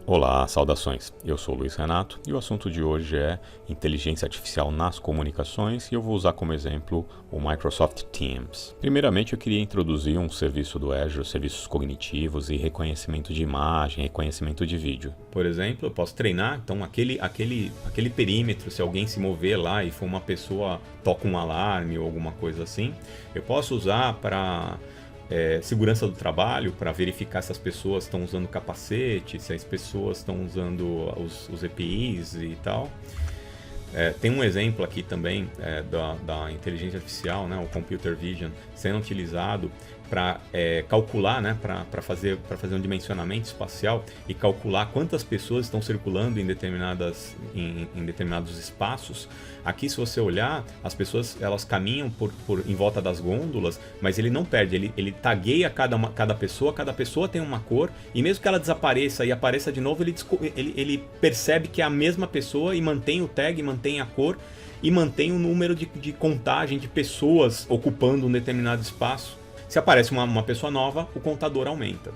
Olá, saudações. Eu sou o Luiz Renato e o assunto de hoje é inteligência artificial nas comunicações e eu vou usar como exemplo o Microsoft Teams. Primeiramente, eu queria introduzir um serviço do Azure, serviços cognitivos e reconhecimento de imagem, reconhecimento de vídeo. Por exemplo, eu posso treinar, então aquele perímetro, se alguém se mover lá e for uma pessoa, toca um alarme ou alguma coisa assim, eu posso usar para segurança do trabalho, para verificar se as pessoas estão usando capacete, se as pessoas estão usando os EPIs e tal. Tem um exemplo aqui também da inteligência artificial, né, o Computer Vision, sendo utilizado para calcular, né, para fazer um dimensionamento espacial e calcular quantas pessoas estão circulando em determinados espaços. Aqui, se você olhar, as pessoas elas caminham em volta das gôndolas, mas ele não perde, ele tagueia cada pessoa tem uma cor, e mesmo que ela desapareça e apareça de novo, ele percebe que é a mesma pessoa e mantém o tag, mantém a cor e mantém o número de contagem de pessoas ocupando um determinado espaço. Se aparece uma pessoa nova, o contador aumenta.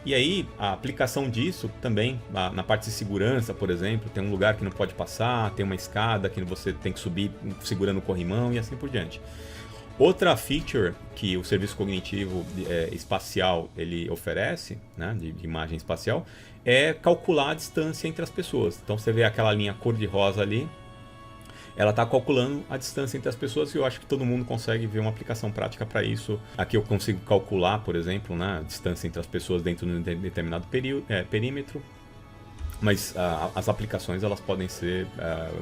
E aí, a aplicação disso também, na parte de segurança, por exemplo, tem um lugar que não pode passar, tem uma escada que você tem que subir segurando o corrimão e assim por diante. Outra feature que o serviço cognitivo espacial ele oferece, né, de imagem espacial, é calcular a distância entre as pessoas. Então você vê aquela linha cor-de-rosa ali, ela está calculando a distância entre as pessoas e eu acho que todo mundo consegue ver uma aplicação prática para isso. Aqui eu consigo calcular, por exemplo, né, a distância entre as pessoas dentro de um determinado perímetro, mas as aplicações elas podem ser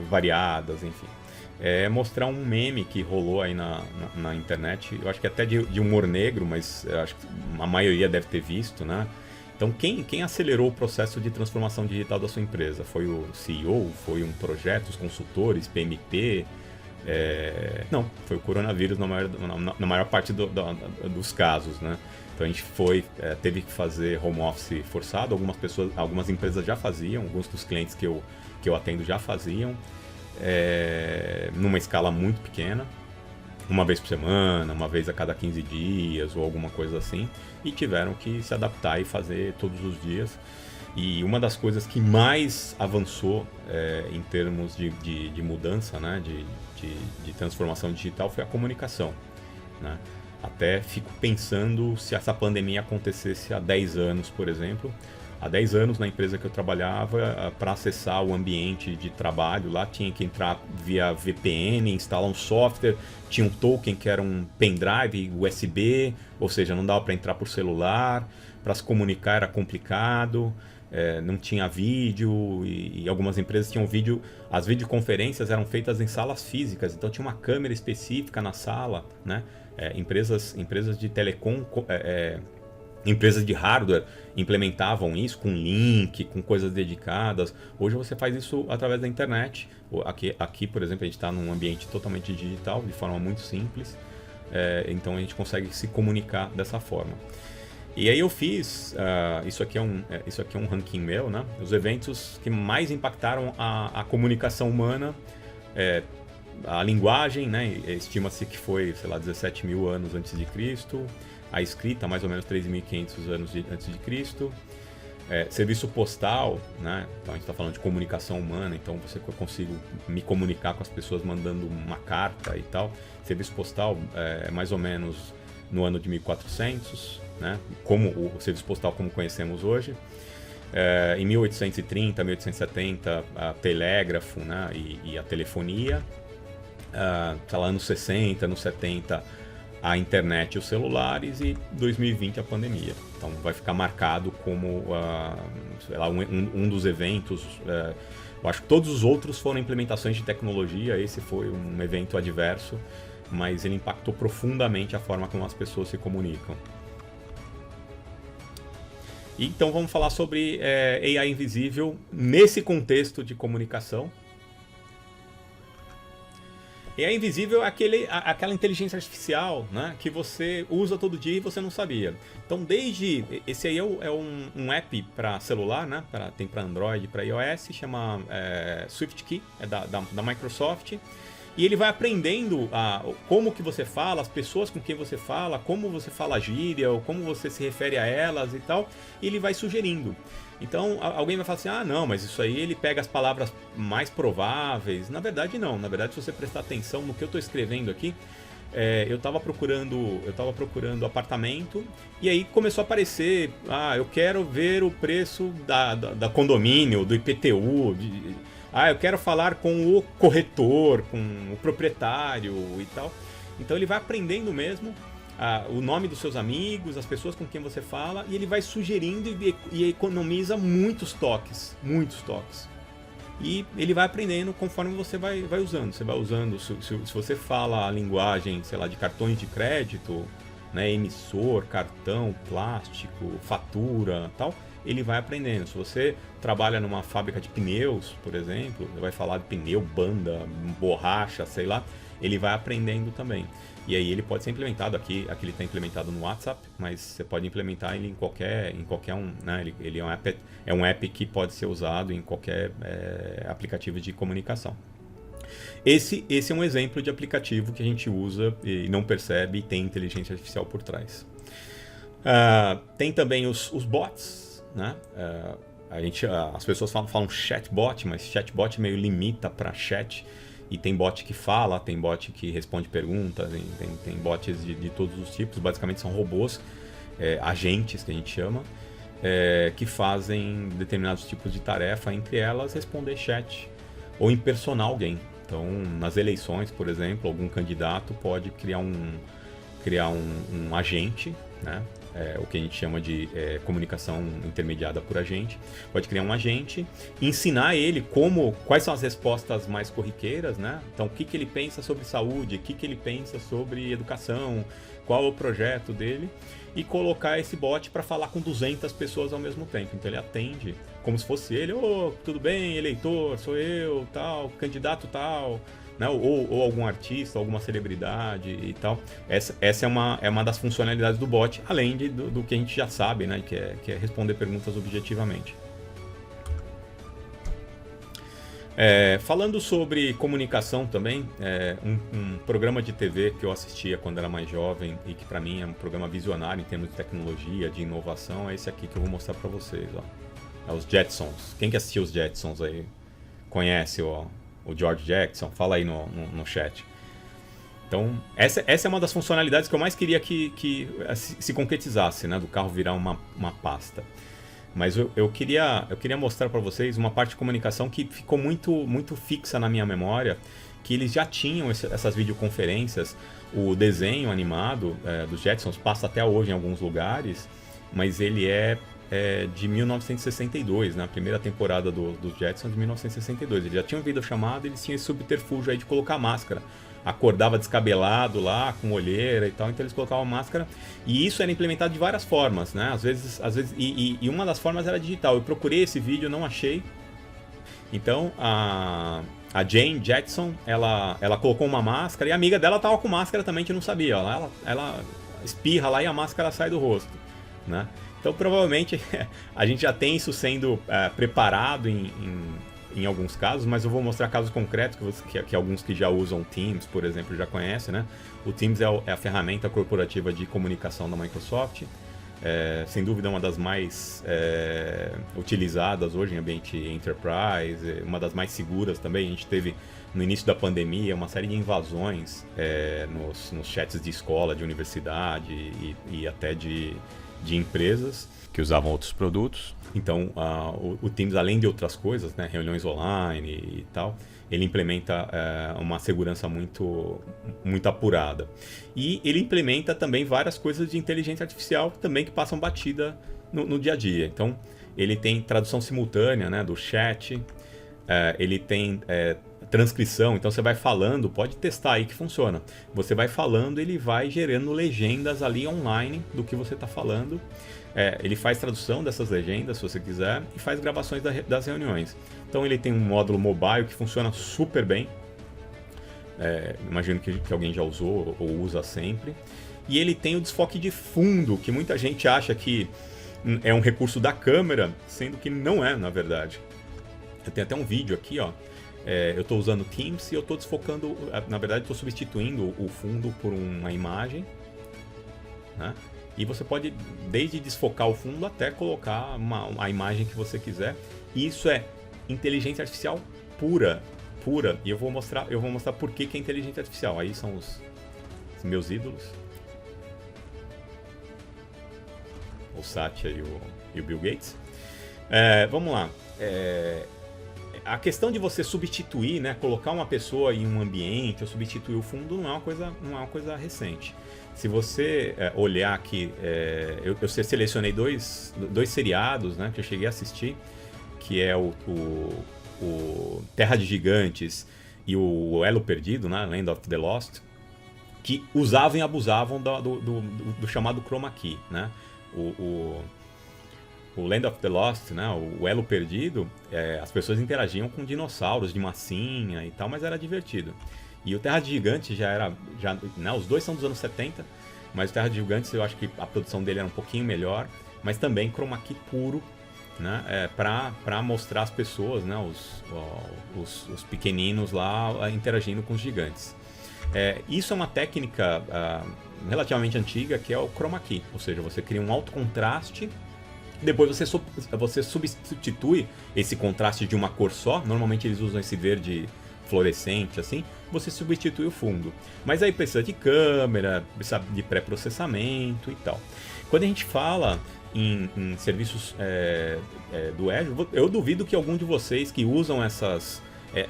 variadas, enfim. Mostrar um meme que rolou aí na internet, eu acho que até de humor negro, mas eu acho que a maioria deve ter visto, né? Então, quem acelerou o processo de transformação digital da sua empresa? Foi o CEO? Foi um projeto, os consultores, PMT? Não, foi o coronavírus na maior parte dos casos, né? Então a gente teve que fazer home office forçado. Algumas empresas já faziam, alguns dos clientes que eu atendo já faziam, numa escala muito pequena. Uma vez por semana, uma vez a cada 15 dias ou alguma coisa assim, e tiveram que se adaptar e fazer todos os dias. E uma das coisas que mais avançou em termos de mudança, né, de transformação digital foi a comunicação, né? Até fico pensando se essa pandemia acontecesse há 10 anos, por exemplo. Há 10 anos, na empresa que eu trabalhava, para acessar o ambiente de trabalho, lá tinha que entrar via VPN, instalar um software, tinha um token que era um pendrive USB, ou seja, não dava para entrar por celular, para se comunicar era complicado, não tinha vídeo, e algumas empresas tinham vídeo, as videoconferências eram feitas em salas físicas, então tinha uma câmera específica na sala, né? Empresas de telecom... Empresas de hardware implementavam isso com link, com coisas dedicadas. Hoje você faz isso através da internet. Aqui por exemplo, a gente está num ambiente totalmente digital, de forma muito simples. Então a gente consegue se comunicar dessa forma. E aí eu fiz, isso aqui é um ranking meu, né? Os eventos que mais impactaram a comunicação humana, a linguagem, né? Estima-se que foi, sei lá, 17 mil anos antes de Cristo. A escrita, mais ou menos 3.500 anos antes de Cristo. Serviço postal, né? Então a gente está falando de comunicação humana, então eu consigo me comunicar com as pessoas mandando uma carta e tal. Serviço postal é mais ou menos no ano de 1400, né? Como o serviço postal como conhecemos hoje. Em 1830, 1870, telégrafo, né? E a telefonia. Tá lá anos 60, anos 70, a internet e os celulares, e 2020 a pandemia. Então vai ficar marcado como sei lá, um dos eventos. Eu acho que todos os outros foram implementações de tecnologia, esse foi um evento adverso, mas ele impactou profundamente a forma como as pessoas se comunicam. Então vamos falar sobre AI invisível nesse contexto de comunicação. AI invisível é aquela inteligência artificial, né, que você usa todo dia e você não sabia. Então, esse aí é um app para celular, né, tem para Android, para iOS, chama SwiftKey, é da Microsoft. E ele vai aprendendo como que você fala, as pessoas com quem você fala, como você fala gíria, ou como você se refere a elas e tal, e ele vai sugerindo. Então alguém vai falar assim, ah não, mas isso aí ele pega as palavras mais prováveis. Na verdade não, na verdade se você prestar atenção no que eu estou escrevendo aqui, eu estava procurando apartamento e aí começou a aparecer, eu quero ver o preço da condomínio, do IPTU, eu quero falar com o corretor, com o proprietário e tal. Então ele vai aprendendo mesmo o nome dos seus amigos, as pessoas com quem você fala, e ele vai sugerindo e economiza muitos toques. E ele vai aprendendo conforme você vai usando. Você vai usando, se você fala a linguagem, sei lá, de cartões de crédito, né, emissor, cartão, plástico, fatura, tal, ele vai aprendendo. Se você trabalha numa fábrica de pneus, por exemplo, vai falar de pneu, banda, borracha, sei lá, ele vai aprendendo também. E aí ele pode ser implementado aqui ele está implementado no WhatsApp, mas você pode implementar ele em qualquer um, né? Ele é um app que pode ser usado em qualquer aplicativo de comunicação. Esse é um exemplo de aplicativo que a gente usa e não percebe e tem inteligência artificial por trás. Tem também os bots, né? As pessoas falam chatbot, mas chatbot meio limita para chat. E tem bot que fala, tem bot que responde perguntas, tem bots de todos os tipos. Basicamente são robôs, agentes que a gente chama, que fazem determinados tipos de tarefa, entre elas responder chat ou impersonar alguém. Então, nas eleições, por exemplo, algum candidato pode criar um agente, né? O que a gente chama de comunicação intermediada por agente. Pode criar um agente, ensinar ele quais são as respostas mais corriqueiras, né? Então, o que ele pensa sobre saúde, o que ele pensa sobre educação, qual é o projeto dele, e colocar esse bot para falar com 200 pessoas ao mesmo tempo. Então, ele atende como se fosse ele, tudo bem, eleitor, sou eu, tal, candidato tal, né? Ou algum artista, alguma celebridade e tal. Essa é uma das funcionalidades do bot, além do que a gente já sabe, né? Que é responder perguntas objetivamente. Falando sobre comunicação também, um programa de TV que eu assistia quando era mais jovem e que para mim é um programa visionário em termos de tecnologia, de inovação, é esse aqui que eu vou mostrar para vocês. É os Jetsons. Quem que assistiu os Jetsons aí? Conhece o George Jackson? Fala aí no chat. Então, essa é uma das funcionalidades que eu mais queria que se concretizasse, né? Do carro virar uma pasta. Mas eu queria mostrar para vocês uma parte de comunicação que ficou muito fixa na minha memória, que eles já tinham essas videoconferências. O desenho animado dos Jetsons passa até hoje em alguns lugares, mas ele é de 1962, né? A primeira temporada dos Jetsons de 1962. Eles já tinham videochamada, eles tinham esse subterfúgio aí de colocar máscara. Acordava descabelado lá, com olheira e tal, então eles colocavam máscara. E isso era implementado de várias formas, né? Às vezes e uma das formas era digital. Eu procurei esse vídeo, não achei. Então a Jane Jetson, ela colocou uma máscara e a amiga dela tava com máscara também, que não sabia. Ela espirra lá e a máscara sai do rosto, né? Então provavelmente a gente já tem isso sendo preparado em alguns casos, mas eu vou mostrar casos concretos que alguns que já usam Teams, por exemplo, já conhecem, né? O Teams é a ferramenta corporativa de comunicação da Microsoft, sem dúvida uma das mais utilizadas hoje em ambiente enterprise, uma das mais seguras também. A gente teve no início da pandemia uma série de invasões nos chats de escola, de universidade e até de empresas que usavam outros produtos. Então, o Teams, além de outras coisas, né, reuniões online e tal, ele implementa uma segurança muito apurada. E ele implementa também várias coisas de inteligência artificial também que passam batida no dia a dia. Então, ele tem tradução simultânea, né, do chat, ele tem transcrição, então você vai falando, pode testar aí que funciona. Você vai falando, ele vai gerando legendas ali online do que você está falando. Ele faz tradução dessas legendas, se você quiser, e faz gravações das reuniões. Então ele tem um módulo mobile que funciona super bem. Imagino que alguém já usou ou usa sempre. E ele tem o desfoque de fundo, que muita gente acha que é um recurso da câmera, sendo que não é, na verdade. Eu tenho até um vídeo aqui, ó. eu estou usando Teams e eu estou desfocando, na verdade estou substituindo o fundo por uma imagem, né? E você pode desde desfocar o fundo até colocar a imagem que você quiser. E isso é inteligência artificial pura. E eu vou mostrar por que é inteligência artificial. Aí são os meus ídolos. O Satya e o Bill Gates. Vamos lá. A questão de você substituir, né, colocar uma pessoa em um ambiente ou substituir o fundo não é uma coisa recente. Se você olhar aqui, eu selecionei dois seriados, né, que eu cheguei a assistir, que é o Terra de Gigantes e o Elo Perdido, né, Land of the Lost, que usavam e abusavam do chamado chroma key, né? O Land of the Lost, né, o Elo Perdido, as pessoas interagiam com dinossauros de massinha e tal, mas era divertido. E o Terra de Gigantes né, os dois são dos anos 70, mas o Terra de Gigantes eu acho que a produção dele era um pouquinho melhor, mas também chroma key puro, né, para mostrar as pessoas, né, os pequeninos lá interagindo com os gigantes. Isso é uma técnica relativamente antiga, que é o chroma key, ou seja, você cria um alto contraste, depois você substitui esse contraste de uma cor só, normalmente eles usam esse verde fluorescente assim, você substitui o fundo. Mas aí precisa de câmera, precisa de pré-processamento e tal. Quando a gente fala em serviços do Azure, eu duvido que algum de vocês que usam essa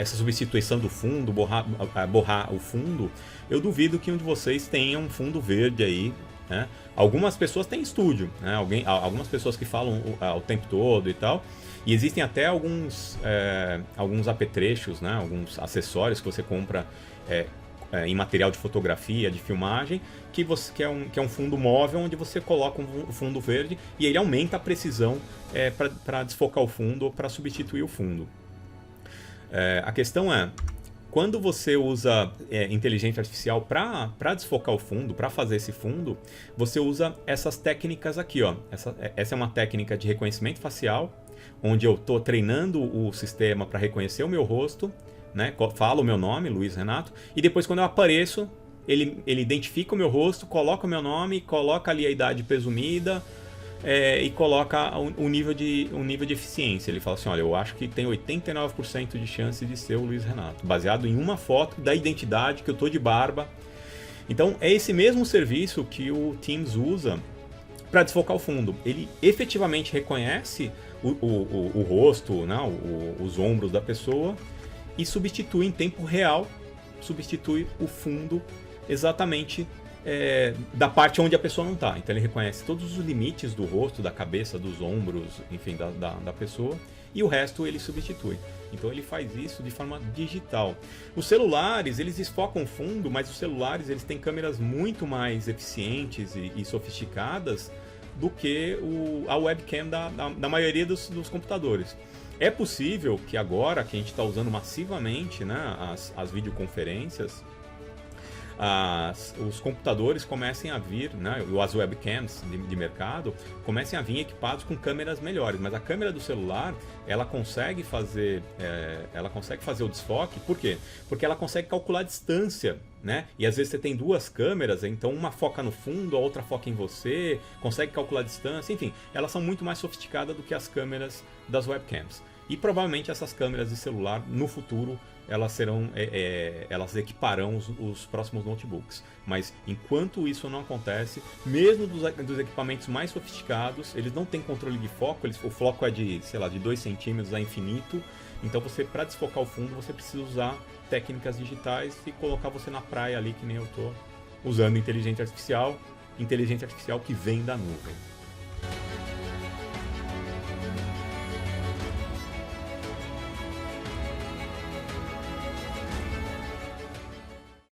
substituição do fundo, borrar o fundo, eu duvido que um de vocês tenha um fundo verde aí, né? Algumas pessoas têm estúdio, né? Algumas pessoas que falam o tempo todo e tal, e existem até alguns apetrechos, né? Alguns acessórios que você compra em material de fotografia, de filmagem, que é um fundo móvel onde você coloca um fundo verde e ele aumenta a precisão para desfocar o fundo ou para substituir o fundo. A questão é, quando você usa inteligência artificial para desfocar o fundo, para fazer esse fundo, você usa essas técnicas aqui, ó. Essa é uma técnica de reconhecimento facial, onde eu estou treinando o sistema para reconhecer o meu rosto, né? Falo o meu nome, Luiz Renato, e depois quando eu apareço, ele identifica o meu rosto, coloca o meu nome, coloca ali a idade presumida, e coloca um nível de eficiência. Ele fala assim, olha, eu acho que tem 89% de chance de ser o Luiz Renato, baseado em uma foto da identidade, que eu tô de barba. Então é esse mesmo serviço que o Teams usa para desfocar o fundo. Ele efetivamente reconhece o rosto, né, os ombros da pessoa e substitui em tempo real, substitui o fundo exatamente da parte onde a pessoa não está. Então ele reconhece todos os limites do rosto, da cabeça, dos ombros, enfim, da pessoa, e o resto ele substitui. Então ele faz isso de forma digital. Os celulares, eles desfocam o fundo, mas os celulares eles têm câmeras muito mais eficientes e sofisticadas do que a webcam da maioria dos computadores. É possível que agora, que a gente está usando massivamente, né, as videoconferências, os computadores comecem a vir, né, as webcams de mercado comecem a vir equipados com câmeras melhores, mas a câmera do celular ela consegue fazer o desfoque. Por quê? Porque ela consegue calcular a distância, né? E às vezes você tem duas câmeras, então uma foca no fundo, a outra foca em você, consegue calcular a distância, enfim, elas são muito mais sofisticadas do que as câmeras das webcams. E provavelmente essas câmeras de celular no futuro elas equiparão os próximos notebooks. Mas enquanto isso não acontece, mesmo dos equipamentos mais sofisticados, eles não têm controle de foco, o foco é de 2 centímetros a infinito. Então para desfocar o fundo, você precisa usar técnicas digitais e colocar você na praia ali, que nem eu estou usando inteligência artificial que vem da nuvem.